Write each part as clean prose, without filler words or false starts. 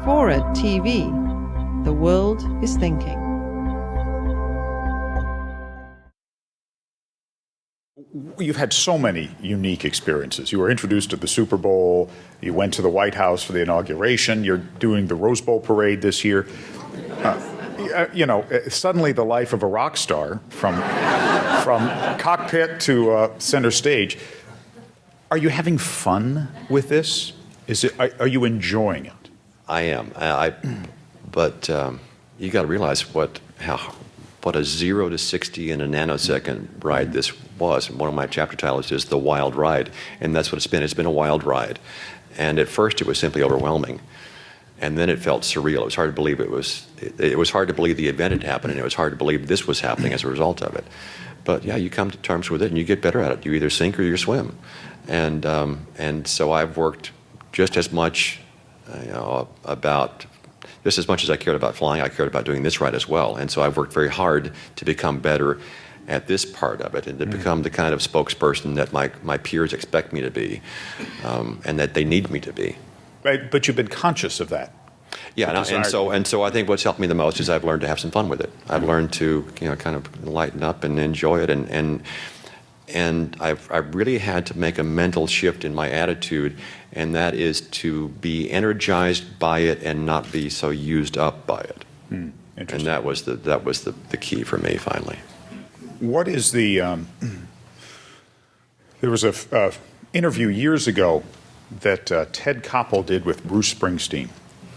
FORA.tv. The world is thinking. You've had so many unique experiences. You were introduced to the Super Bowl. You went to the White House for the inauguration. You're doing the Rose Bowl parade this year. Suddenly the life of a rock star from cockpit to center stage. Are you having fun with this? Are you enjoying it? I am. But you got to realize what a 0 to 60 in a nanosecond ride this was. And one of my chapter titles is The Wild Ride, and that's what it's been. It's been a wild ride. And at first it was simply overwhelming. And then it felt surreal. It was hard to believe it was hard to believe the event had happened, and it was hard to believe this was happening as a result of it. But yeah, you come to terms with it and you get better at it. You either sink or you swim. And so I've worked just as much just as much as I cared about flying, I cared about doing this ride as well. And so I've worked very hard to become better at this part of it and to become the kind of spokesperson that my peers expect me to be, and that they need me to be. Right, but you've been conscious of that. Yeah, and so I think what's helped me the most is I've learned to have some fun with it. I've learned to kind of lighten up and enjoy it, and I've really had to make a mental shift in my attitude, and that is to be energized by it and not be so used up by it. And that was the key for me finally. What is the? There was a interview years ago that Ted Koppel did with Bruce Springsteen,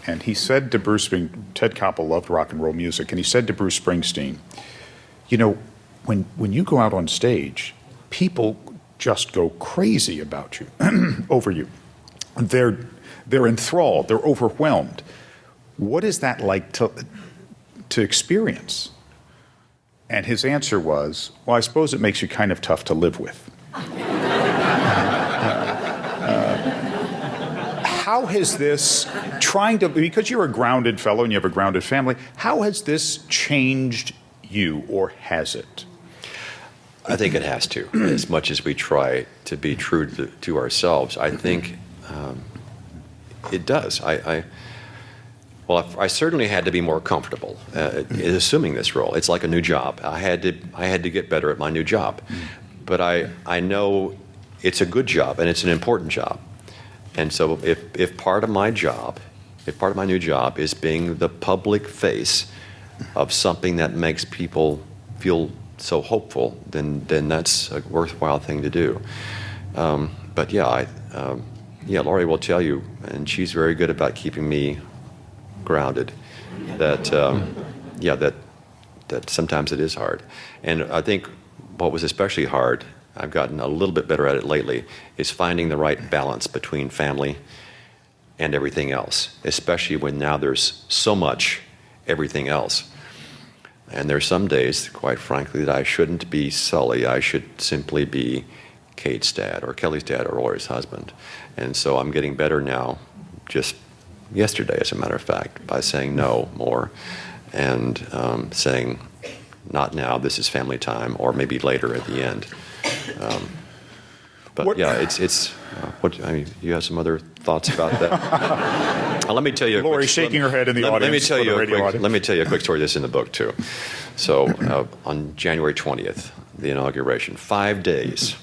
and he said to Bruce Springsteen, Ted Koppel loved rock and roll music, and he said to Bruce Springsteen, when you go out on stage, people just go crazy about you, over you. They're enthralled. They're overwhelmed. What is that like to experience? And his answer was, well, I suppose it makes you kind of tough to live with. How has this, because you're a grounded fellow and you have a grounded family, how has this changed you, or has it? I think it has to, as much as we try to be true to ourselves. I think it does. I certainly had to be more comfortable assuming this role. It's like a new job. I had to get better at my new job, but I know it's a good job and it's an important job. And so if part of my new job is being the public face of something that makes people feel so hopeful, then that's a worthwhile thing to do. But Laurie will tell you, and she's very good about keeping me grounded, that sometimes it is hard. And I think what was especially hard, I've gotten a little bit better at it lately, is finding the right balance between family and everything else, especially when now there's so much everything else. And there's some days, quite frankly, that I shouldn't be Sully. I should simply be Kate's dad or Kelly's dad or Laurie's husband. And so I'm getting better now, just yesterday, as a matter of fact, by saying no more and saying, not now, this is family time, or maybe later at the end. You have some other thoughts about that? Let me tell you. Lori shaking her head in the audience. Let me tell you a quick story that's in the book too. So on January 20th, the inauguration, 5 days,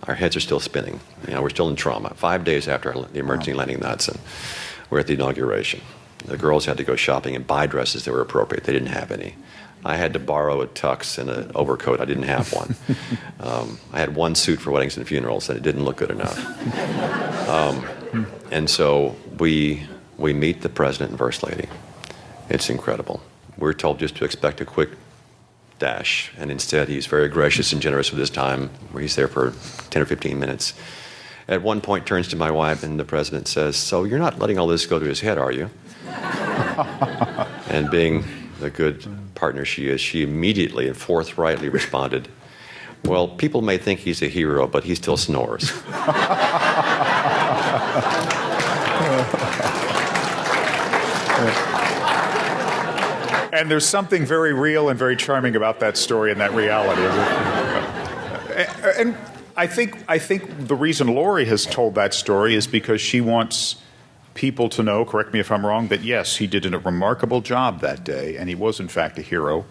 our heads are still spinning. We're still in trauma. 5 days after the emergency landing in the Hudson, we're at the inauguration. The girls had to go shopping and buy dresses that were appropriate. They didn't have any. I had to borrow a tux and an overcoat. I didn't have one. I had one suit for weddings and funerals, and it didn't look good enough. And so we meet the president and first lady. It's incredible. We're told just to expect a quick dash, and instead he's very gracious and generous with his time. He's there for 10 or 15 minutes. At one point turns to my wife, and the president says, "So you're not letting all this go to his head, are you?" And being the good partner she is, she immediately and forthrightly responded, "Well, people may think he's a hero, but he still snores." And there's something very real and very charming about that story and that reality. And I think the reason Lori has told that story is because she wants people to know, correct me if I'm wrong, that yes, he did a remarkable job that day, and he was in fact a hero.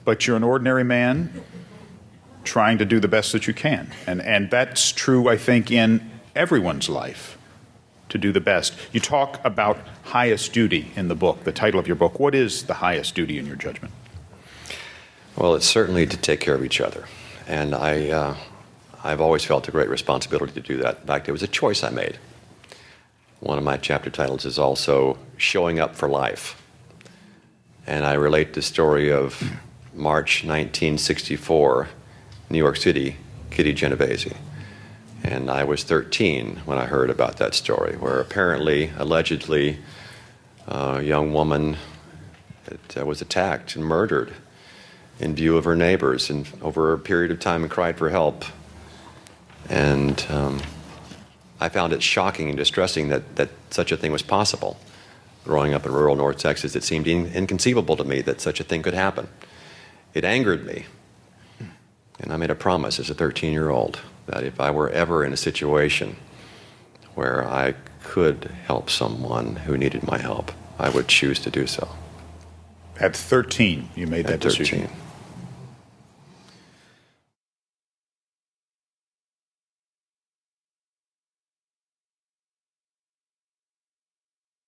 But you're an ordinary man trying to do the best that you can. And that's true, I think, in everyone's life, to do the best. You talk about highest duty in the book, the title of your book. What is the highest duty in your judgment? Well, it's certainly to take care of each other. And I've always felt a great responsibility to do that. In fact, it was a choice I made. One of my chapter titles is also Showing Up for Life. And I relate the story of March 1964, New York City, Kitty Genovese. And I was 13 when I heard about that story, where apparently, allegedly, a young woman was attacked and murdered in view of her neighbors and over a period of time and cried for help. And I found it shocking and distressing that such a thing was possible. Growing up in rural North Texas, it seemed inconceivable to me that such a thing could happen. It angered me. And I made a promise as a 13-year-old that if I were ever in a situation where I could help someone who needed my help, I would choose to do so. At 13, you made that decision. At 13.